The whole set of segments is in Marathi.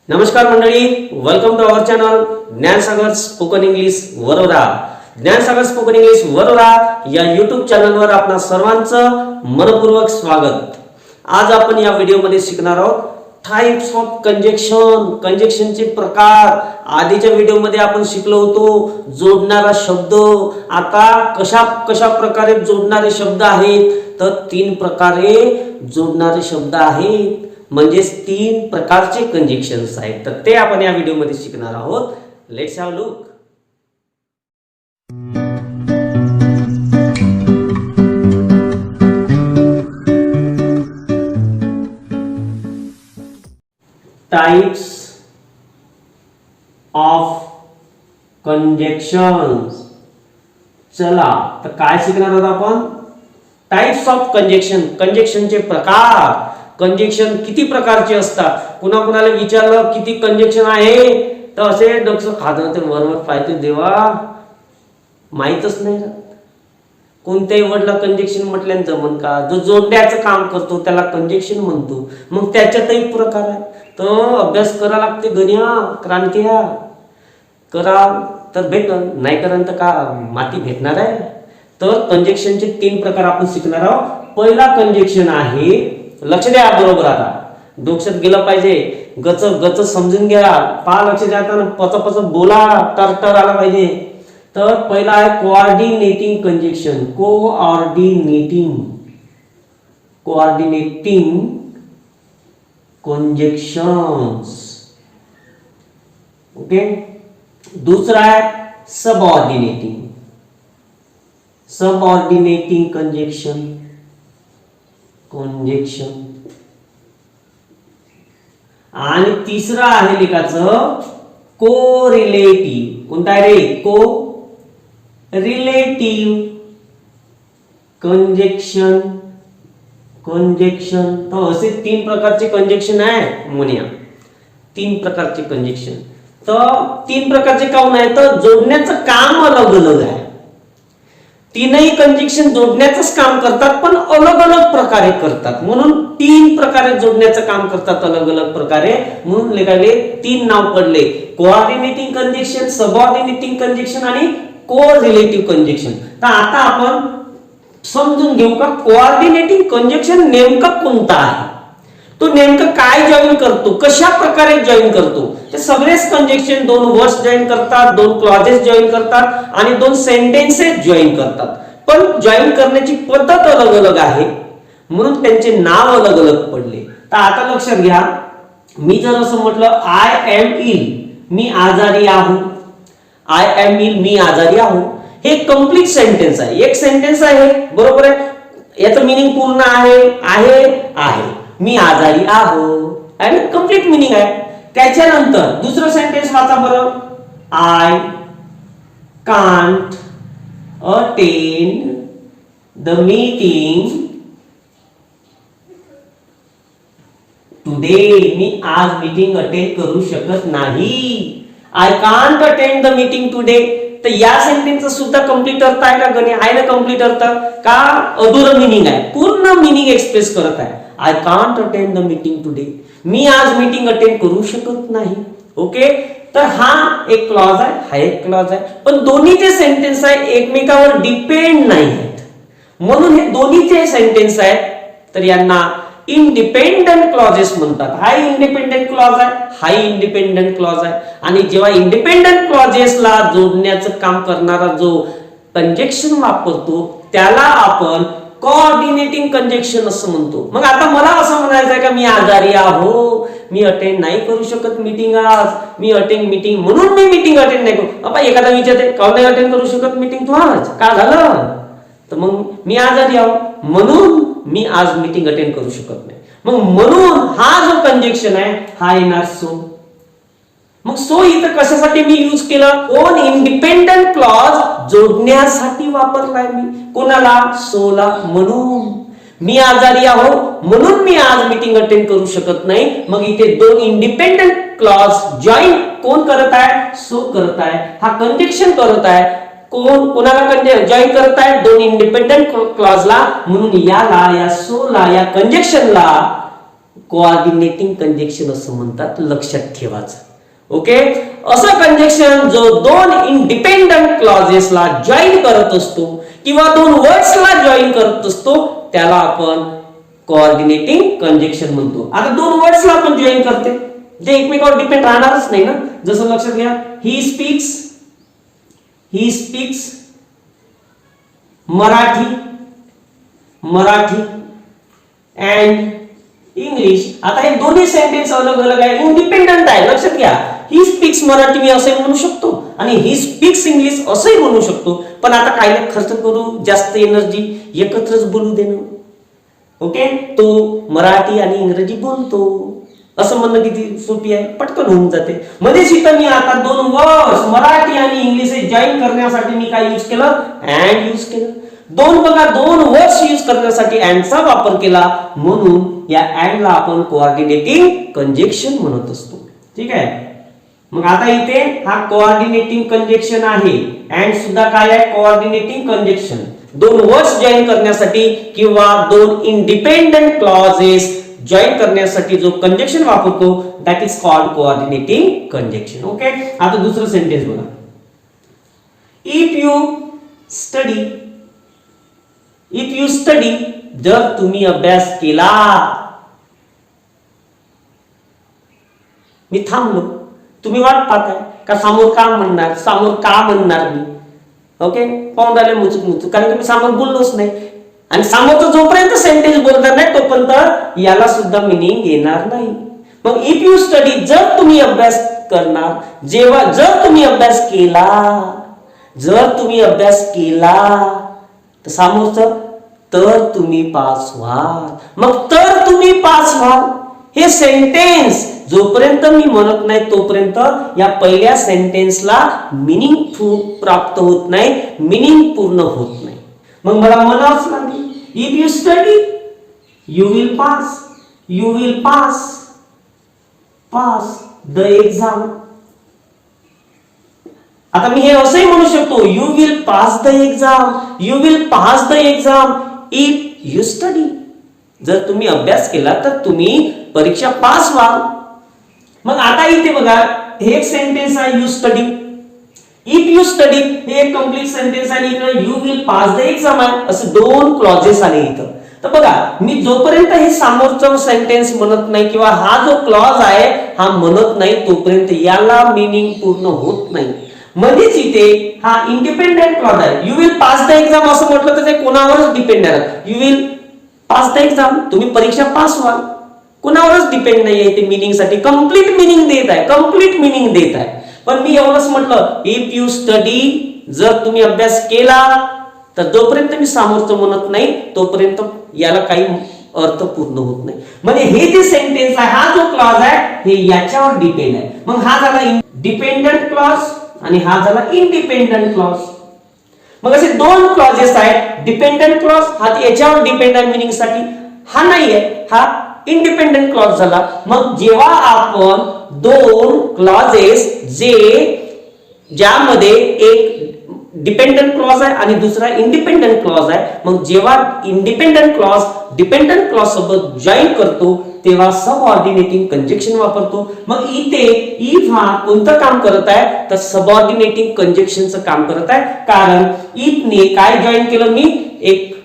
नमस्कार मंडळी, welcome to our channel Gyansagar spoken English Warora. Gyansagar spoken English Warora या यूट्यूब चॅनलवर आपणा सर्वांचं मनपूर्वक स्वागत. आज आपण या व्हिडिओमध्ये शिकणार आहोत टाइप्स ऑफ कंजक्शन, कंजक्शनचे प्रकार. आधीच्या व्हिडिओमध्ये आपण शिकलो होतो जोडणारा शब्द. आता कशा प्रकारे जोडणारे शब्द आहेत, तर 3 प्रकारे जोडणारे शब्द आहेत, म्हणजे 3 प्रकारचे कंजक्शन्स आहेत. तर ते आपण या व्हिडिओमध्ये शिकणार आहोत. Let's have a look. Types of conjunctions. चला तर काय शिकणार आहोत आपण? टाइप्स ऑफ कंजक्शन, कंजक्शनचे प्रकार. कंजक्शन किती प्रकारचे असतात? कुणाला विचारलं किती कंजक्शन आहे, तर असे डोकं खातं ते वरवर पाहते, देवा माहीतच नाही. कोणत्याही वर्डला कंजक्शन म्हटल्यानंतर जमन का? जो जोडण्याचं काम करतो त्याला कंजक्शन म्हणतो. मग त्याच्यातही प्रकार आहे, तो अभ्यास करा लागते. गण्या क्रांतिया करा तर भेटल, नाही करा तर का माती भेटणार आहे? तर कंजक्शनचे 3 प्रकार आपण शिकणार आहोत. पहिला कंजक्शन आहे, लक्ष द्या बरोबर, आता डोक्यात गेलं पाहिजे, गच समजून घ्या, पहा लक्ष द्या, पच बोला, तर आला पाहिजे. तर पहिला आहे कोऑर्डिनेटिंग कंजक्शन. कोऑर्डिनेटिंग कंजक्शन्स. ओके. दूसरा है सबऑर्डिनेटिंग कंजक्शन. आणि तिसरा आहे लेखाचं कोरिलेटिव्ह. कोणता आहे रे? कोरिलेटिव्ह कंजक्शन. तर असे 3 प्रकारचे कंजक्शन आहे मोनिया. 3 प्रकारचे कंजक्शन. तर 3 प्रकारचे काऊन आहे, तर जोडण्याचं काम अलग अलग आहे. तीनही कंजक्शन जोडण्याचंच काम करतात, पण अलग अलग प्रकारे करतात. म्हणून 3 प्रकारे जोडण्याचं काम करतात, अलग अलग प्रकारे. म्हणून लेखाले 3 नाव पडले: कोऑर्डिनेटिंग कंजक्शन, सबऑर्डिनेटिंग कंजक्शन आणि कोरिलेटिव्ह कंजक्शन. तर आता आपण समजून घेऊ का कोऑर्डिनेटिंग कंजक्शन नेमका कोणता आहे, तो नेमकं काय जॉईन करतो, कशा प्रकारे जॉईन करतो. ते सगळेच कंजक्शन 2 वर्ड्स जॉईन करतात, 2 क्लॉजेस जॉईन करतात आणि 2 सेंटेन्सेस जॉईन करतात. पण जॉईन करण्याची पद्धत अलग अलग आहे, म्हणून त्यांचे नाव अलग अलग पडले. तर आता लक्षात घ्या, मी जर असं म्हटलं आय एम इल, मी आजारी आहो. आय एम इल, मी आजारी आहो, हे कंप्लीट सेंटेन्स आहे, एक सेंटेन्स आहे, बरोबर आहे. याचं मीनिंग पूर्ण आहे. मी आजारी आहो आणि कंप्लीट मीनिंग आहे. त्याच्यानंतर दुसरं सेंटेन्स वाचा बरं. I can't attend the meeting today, मी आज मीटिंग अटेंड करू शकत नाही. I can't attend the meeting today. तर या सेंटेन्सचा सुद्धा कंप्लीट अर्थ आहे का गणे? आहे ना कंप्लीट अर्थ, का अधुरं मीनिंग आहे? पूर्ण मीनिंग एक्सप्रेस करत आहे. I can't attend the meeting today, मी आज मीटिंग अटेंड करू शकत नाही. ओके. तर हा एक क्लॉज आहे, हा एक क्लॉज आहे, पण दोन्हीचे सेंटेन्स आहे एकमेकावर डिपेंड नाही आहेत, म्हणून हे दोन्हीचे सेंटेन्स आहेत. तर यांना इंडिपेंडंट क्लॉजेस म्हणतात. हा इंडिपेंडंट क्लॉज आहे, हा इंडिपेंडंट क्लॉज आहे. आणि जेव्हा इंडिपेंडंट क्लॉजेसला जोडण्याचं काम करणारा जो कंजक्शन वापरतो त्याला आपण कोऑर्डिनेटिंग कंजक्शन असं म्हणतो. मग आता मला असं म्हणायचं आहे का मी आजारी आहो, मी अटेंड नाही करू शकत मीटिंग आज, मी अटेंड मीटिंग, म्हणून मी मीटिंग अटेंड नाही करू. बाबा एखादा विचारते का नाही अटेंड करू शकत मीटिंग तू आज, का झालं? तर मग मी आजारी आहो म्हणून मी आज मीटिंग अटेंड करू शकत नाही. मग म्हणून हा जो कंजक्शन आहे हा येणार सो. मग सो इथं कशासाठी मी यूज केलं? कोण इंडिपेंडंट क्लॉज जोडण्यासाठी वापरलाय मी. कोणाला? सोला. म्हणून मी आजारी आहो म्हणून मी आज मीटिंग अटेंड करू शकत नाही. मग इथे 2 इंडिपेंडंट क्लॉज जॉईन कोण करत आहे? सो करत आहे. हा कंजक्शन करत आहे. कोणाला जॉईन करत आहे? 2 इंडिपेंडंट क्लॉजला. म्हणून याला, या सोला, या कंजक्शनला कोऑर्डिनेटिंग कंजक्शन असं म्हणतात, लक्षात ठेवायचं. ओके, असं कंजक्शन जो दोन इंडिपेंडंट क्लॉजेसला जॉईन करत असतो किंवा दोन वर्ड्सला जॉईन करत असतो त्याला आपण कोऑर्डिनेटिंग कंजक्शन म्हणतो. आता दोन वर्ड्सला आपण जॉईन करते जे एकमेकावर डिपेंड राहणारच नाही ना. जसं लक्षात घ्या, he speaks Marathi and English. आता हे दोन्ही सेंटेन्स अलग अलग आहे, इंडिपेंडंट आहे. लक्षात घ्या, ही स्पीक्स मराठी मी असंही म्हणू शकतो आणि ही स्पीक्स इंग्लिश असंही म्हणू शकतो. पण आता काय खर्च करू, जास्त एनर्जी एकत्रच बोलू देणं. ओके, तो मराठी आणि इंग्रजी बोलतो असं म्हणणं किती सोपी आहे, पटकन होऊन जाते. मध्येच इथं मी आता दोन वर्ड्स मराठी आणि इंग्लिश जॉईन करण्यासाठी मी काय यूज केलं, अँड यूज केलं. दोन वर्ड्स यूज करण्यासाठी अँडचा वापर केला, म्हणून या अँडला आपण कोऑर्डिनेटिंग कंजक्शन म्हणत असतो. ठीक आहे. मग आता इथे हा कोऑर्डिनेटिंग कंजक्शन आहे, अँड सुद्धा काय आहे, कोऑर्डिनेटिंग कंजक्शन. दोन वर्ड्स जॉईन करण्यासाठी किंवा दोन इंडिपेंडंट क्लॉजेस जॉईन करण्यासाठी जो कंजक्शन वापरतो that is called coordinating conjunction. Okay, आता दुसरं सेंटेन्स बघा. इफ यू स्टडी, जर तुम्ही अभ्यास केला. मी थांबलो, तुम्ही वाट पाहताय का समोर का म्हणणार मी. ओके, पाहून राहिले मुचूक, कारण की मी समोर बोललोच नाही. आणि समोरचं जोपर्यंत सेंटेन्स बोलणार नाही तोपर्यंत याला सुद्धा मिनिंग येणार नाही. मग इफ यू स्टडी, जर तुम्ही अभ्यास करणार, जर तुम्ही अभ्यास केला तर समोरचं तर तुम्ही पास व्हाल. मग तर तुम्ही पास व्हाल हे सेंटेन्स जोपर्यंत मी म्हणत नाही तोपर्यंत या पहिल्या सेंटेन्सला मिनिंग प्राप्त होत नाही, मिनिंग पूर्ण होत नाही. मग मला म्हणावंच लागेल, if you study you will pass the exam. आता मी हे असंही म्हणू शकतो, you will pass the exam if you study. जर तुम्ही अभ्यास केला तर तुम्ही परीक्षा पास व्हाल. मग आता इथे बघा, हे एक सेंटेन्स आहे, you study. If you study हे एक कंप्लीट सेंटेन्स आहे, इकडे you will pass the exam आहे, असे दोन क्लॉजेस आले इथं. तर बघा, मी जोपर्यंत हे समोरचं सेंटेन्स म्हणत नाही किंवा हा जो क्लॉज आहे हा म्हणत नाही तोपर्यंत याला मीनिंग पूर्ण होत नाही. मध्येच इथे हा इंडिपेंडेंट क्लॉज आहे, you will pass the exam असं म्हटलं तर ते कोणावरच डिपेंड आहे. You will pass the exam, तुम्ही परीक्षा पास व्हाल, कोणावरच डिपेंड नाही आहे. ते मीनिंग साठी कंप्लीट मिनिंग देत आहे. पण मी एवढंच म्हटलं, इफ यू स्टडी, जर तुम्ही अभ्यास केला तर जोपर्यंत मी समोरचं म्हणत नाही तोपर्यंत याला काही अर्थ पूर्ण होत नाही. म्हणजे हे जे सेंटेन्स आहे, हा जो क्लॉज आहे हे याच्यावर डिपेंड आहे. मग हा झाला डिपेंडंट क्लॉज आणि हा झाला इंडिपेंडंट क्लॉज. मग असे दोन क्लॉजेस आहेत. डिपेंडंट क्लॉज हा याच्यावर डिपेंड आहे मिनिंग साठी, हा नाही आहे, हा इंडिपेंडंट क्लॉज झाला. मग जेव्हा आपण दोन क्लॉजेस ज्यामध्ये एक डिपेंडंट क्लॉज आहे आणि दुसरा इंडिपेंडंट क्लॉज आहे, मग जेव्हा इंडिपेंडंट क्लॉज डिपेंडंट क्लॉज सोबत जॉईन करतो तेव्हा सबऑर्डिनेटिंग कंजक्शन वापरतो. मग इथे इफ हा कोणतं काम करत आहे तर सबऑर्डिनेटिंग कंजक्शनचं काम करत आहे. कारण इफने काय जॉईन केलं, मी एक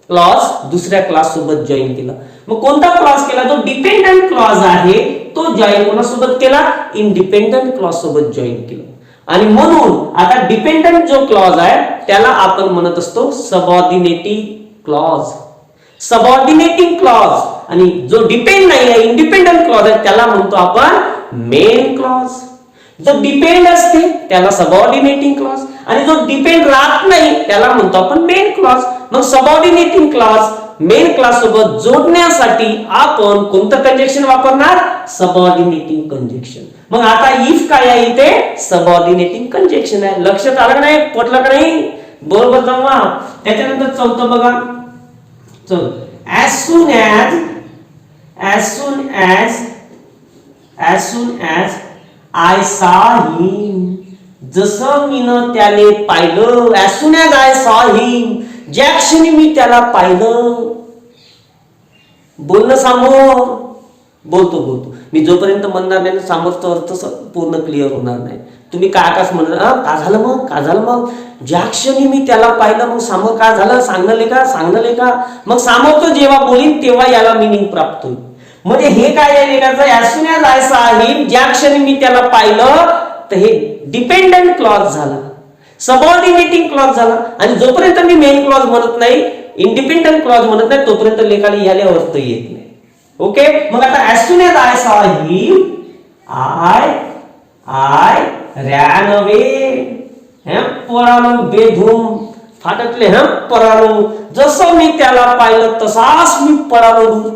क्लॉज दुसऱ्या क्लॉज सोबत जॉईन केलं. मग कोणता क्लॉज केला, जो डिपेंडंट क्लॉज आहे तो जॉईन कोणासोबत केला, इंडिपेंडंट क्लॉज सोबत जॉईन केलं. आणि म्हणून आता डिपेंडंट जो क्लॉज आहे त्याला आपण म्हणत असतो सबऑर्डिनेटिंग क्लॉज. आणि जो डिपेंड नाही आहे, इंडिपेंडंट क्लॉज आहे, त्याला म्हणतो आपण मेन क्लॉज. जो डिपेंड असते त्याला सबऑर्डिनेटिंग क्लॉज आणि जो डिपेंड राहत नाही त्याला म्हणतो आपण मेन क्लॉज. मग सबऑर्डिनेटिंग क्लॉज मेन क्लॉज सोबत जोडण्यासाठी आपण कोणतं कंजक्शन वापरणार, सबऑर्डिनेटिंग कंजक्शन. मग आता इफ काय आहे, इथे सबऑर्डिनेटिंग कंजक्शन आहे. लक्षात आलं नाही, पटलं का नाही, बरोबर जमवा. त्याच्यानंतर चौथं बघा, as soon as I saw him, जसं मी त्याने पाहिलं. as soon as I saw him, ज्या क्षणी मी त्याला पाहिलं, बोलणं समोर बोलतो मी जोपर्यंत म्हणणार नाही समोरचा अर्थ पूर्ण क्लिअर होणार नाही. तुम्ही काय आकाश म्हणणार का झालं मग ज्या क्षणी मी त्याला पाहिलं मग समोर काय झालं सांगणं का मग समोरचं जेव्हा बोलीन तेव्हा याला मिनिंग प्राप्त होईल. म्हणजे हे काय आहे लेखाचं as soon as I saw him ज्या क्षणी मी त्याला पाहिलं तर हे डिपेंडंट क्लॉज झाला, सबऑर्डिनेटिंग क्लॉज झाला. आणि जोपर्यंत मी मेन क्लॉज म्हणत नाही, इंडिपेंडंट क्लॉज म्हणत नाही, तोपर्यंत लेखाला याला अर्थ येत नाही. ओके, मग आता as soon as I saw him I ran away, पळालो बेधूम फाटकले पळालो, जसं मी त्याला पाहिलं तसाच मी पळालो दूर.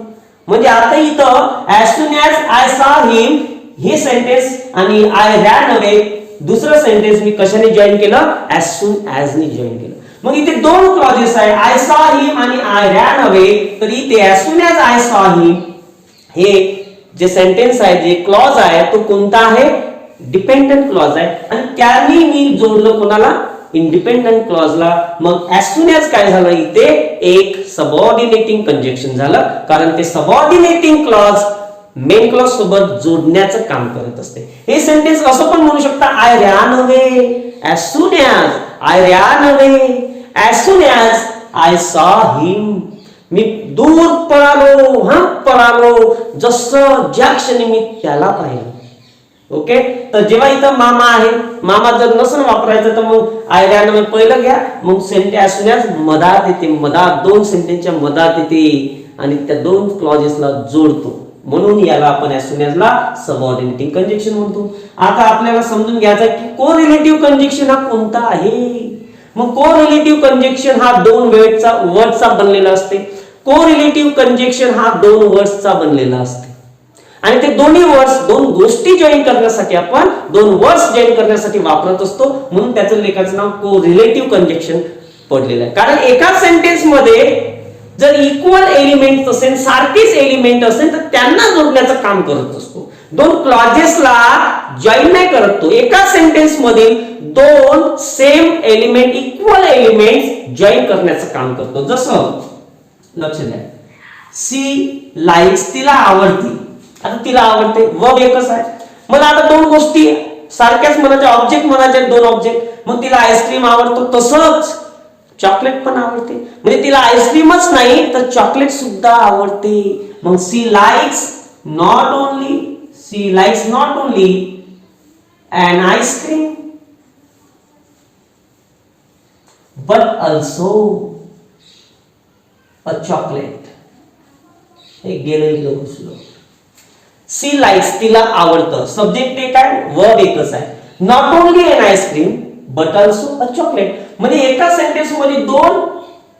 म्हणजे आता इथं as soon as I saw हिम हे सेंटेन्स आणि आय रॅन अवे दुसरं सेंटेन्स मी कशाने जॉईन केलं, ॲज सून ॲज ने जॉईन केलं. मग इथे दोन क्लॉजेस आहे, आय सॉ हिम आणि आय रॅन अवे. तर इथे as soon as I saw हिम हे जे सेंटेन्स आहे, जे क्लॉज आहे तो कोणता आहे, डिपेंडंट क्लॉज आहे. आणि त्यांनी मी जोडलं कोणाला, इंडिपेंडंट क्लॉजला. मग ॲज सून ॲज काय झालं, इथे एक सबऑर्डिनेटिंग कंजक्शन झालं, कारण ते सबऑर्डिनेटिंग क्लॉज मेन क्लॉज सोबत जोडण्याचं काम करत असते. हे सेंटेन्स असं पण म्हणू शकता, I ran away as soon as I ran away as soon as I saw हिम. मी दूर पळालो जसं ज्या क्षणी मी त्याला पाहिलं. ओके, तर जेव्हा इथं मामा आहे, मामा जर नसन वापरायचं तर मग आय रॅन अवे पहिलं घ्या, मग सेंटेन्स मधात येते, मधात दोन सेंटेन्सच्या मधात येते आणि त्या दोन क्लॉजेसला जोडतो. म्हणून याला आपण ॲज सून ॲज ला सबऑर्डिनेटिंग कंजक्शन म्हणतो. आता आपल्याला समजून घ्यायचं की कोरिलेटिव्ह कंजक्शन हा कोणता आहे. मग कोरिलेटिव्ह कंजक्शन हा दोन वर्डचा बनलेला असते. कोरिलेटिव्ह कंजक्शन हा दोन वर्ड्सचा बनलेला असते आणि ते दोन्ही वर्ड्स दोन गोष्टी जॉईन करण्यासाठी आपण दोन वर्ड्स जॉईन करण्यासाठी वापरत असतो. म्हणून त्याचं लेखाचं नाव कोरिलेटिव्ह कंजक्शन पडलेलं आहे. कारण एका सेंटेन्स मध्ये जर इक्वल एलिमेंट असेल, सारखेच एलिमेंट असेल तर त्यांना जोडण्याचं काम करत असतो. दोन क्लॉजेसला जॉईन नाही करत तो. एका सेंटेन्स मध्ये दोन same element, equal element join करण्याचं काम करतो. जसं लक्ष द्या, सी लाइक्स तिला आवडते. आता तिला आवडते वर्ब एकच आहे. मला आता दोन गोष्टी सारख्याच म्हणायच्या, ऑब्जेक्ट म्हणायचे दोन ऑब्जेक्ट. मग तिला आईस्क्रीम आवडतो, तसंच चॉकलेट पण आवडते. म्हणजे तिला आईस्क्रीमच नाही तर चॉकलेट सुद्धा आवडते. मग she likes not only an ice cream but also a chocolate. हे गेलं इकडं घुसलं. सी लाइक्स तिला आवडतं, सब्जेक्ट एक आहे, वर्ब एकच आहे. Not only an ice cream but also a chocolate. म्हणजे एका सेंटेन्स मध्ये दोन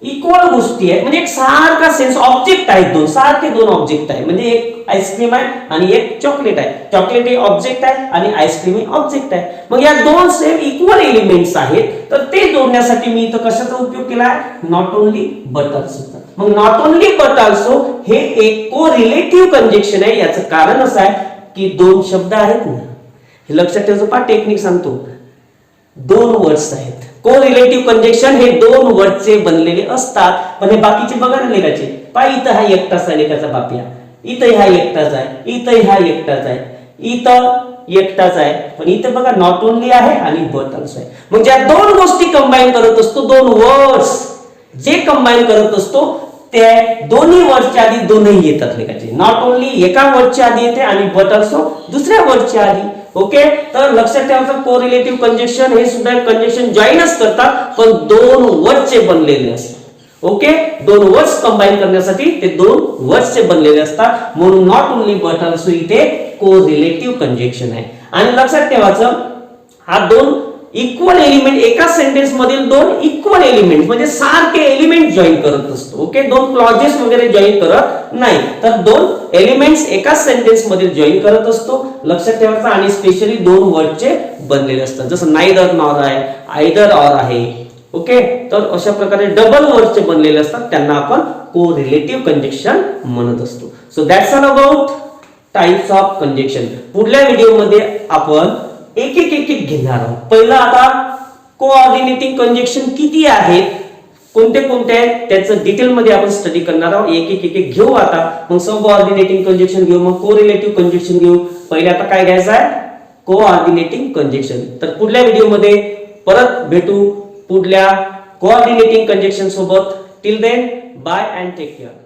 इक्वल गोष्टी आहेत, म्हणजे एक सारखा सेन्स ऑब्जेक्ट आहेत, दोन सारखे दोन ऑब्जेक्ट आहे. म्हणजे एक आईस्क्रीम आहे आणि एक चॉकलेट आहे. चॉकलेट हे ऑब्जेक्ट आहे आणि आईस्क्रीम हे ऑब्जेक्ट आहे. मग या दोन सेम इक्वल एलिमेंट्स आहेत, तर ते जोडण्यासाठी मी इथं कशाचा उपयोग केला आहे, नॉट ओनली बट ऑल्सो. मग नॉट ओनली बट ऑल्सो हे एक कोरिलेटिव्ह कंजक्शन आहे. याचं कारण असं आहे की दोन शब्द आहेत ना, हे लक्षात ठेवायचं. पहा टेक्निक सांगतो, दोन वर्ड्स आहेत. कोरिलेटिव्ह कंजक्शन हे दोन वर्डचे बनलेले असतात. पण हे बाकीचे बघा ना लेखाचे, पहा इथं हा एकटाच आहे लेखाचा बापिया, इथं हा एकटाच आहे, इथं हा एकटाच आहे, इथं एकटाच आहे. पण इथं बघा नॉट ओनली आहे आणि बट ऑल्सो आहे. मग ज्या दोन गोष्टी कंबाईन करत असतो, दोन वर्ड्स जे कंबाईन करत असतो, ते दोन्ही वर्डच्या आधी दोनही येतात लेखाचे. नॉट ओनली एका वर्डच्या आधी येते आणि बट ऑल्सो दुसऱ्या वर्डच्या आधी. ओके, तर लक्षात ठेवायचं कोरिलेटिव्ह कंजक्शन हे सुद्धा कंजक्शन जॉईनच करतात, पण दोन वर्डचे बनलेले असतात. ओके, दोन वर्ड्स कंबाईन करण्यासाठी ते दोन वर्ड्सचे बनलेले असतात. म्हणून नॉट ओनली बट ऑल्सो इथे कोरिलेटिव्ह कंजक्शन आहे. आणि लक्षात ठेवायचं, हा दोन इक्वल एलिमेंट, एका सेंटेन्स मधील दोन इक्वल एलिमेंट म्हणजे सारखे एलिमेंट जॉईन करत असतो. ओके, दोन क्लॉजेस वगैरे जॉईन करत नाही, तर दोन एलिमेंट्स एका सेंटेन्स मध्ये जॉईन करत असतो. लक्षात ठेवायचं. आणि स्पेशली दोन वर्डचे बनलेले असतात, जसं नाइदर नॉर आहे, आयदर ऑर आहे. ओके, तर अशा प्रकारे डबल वर्डचे बनलेले असतात, त्यांना आपण कोरिलेटिव्ह कंजक्शन म्हणत असतो. So that's all about types of conjunction. पुढल्या व्हिडिओमध्ये आपण एक घेणार आहोत. पहिलं आता कोऑर्डिनेटिंग कंजक्शन किती आहेत कोणते कोणते आहेत त्याचं डिटेलमध्ये आपण स्टडी करणार आहोत. एक एक घेऊ आता. मग सबऑर्डिनेटिंग कंजक्शन घेऊ, मग कोरिलेटिव्ह कंजक्शन घेऊ. पहिले आता काय घ्यायचं आहे? Coordinating conjunction. तर पुढल्या व्हिडिओमध्ये परत भेटू पुढल्या कोऑर्डिनेटिंग कंजक्शन सोबत. Till then bye and take care.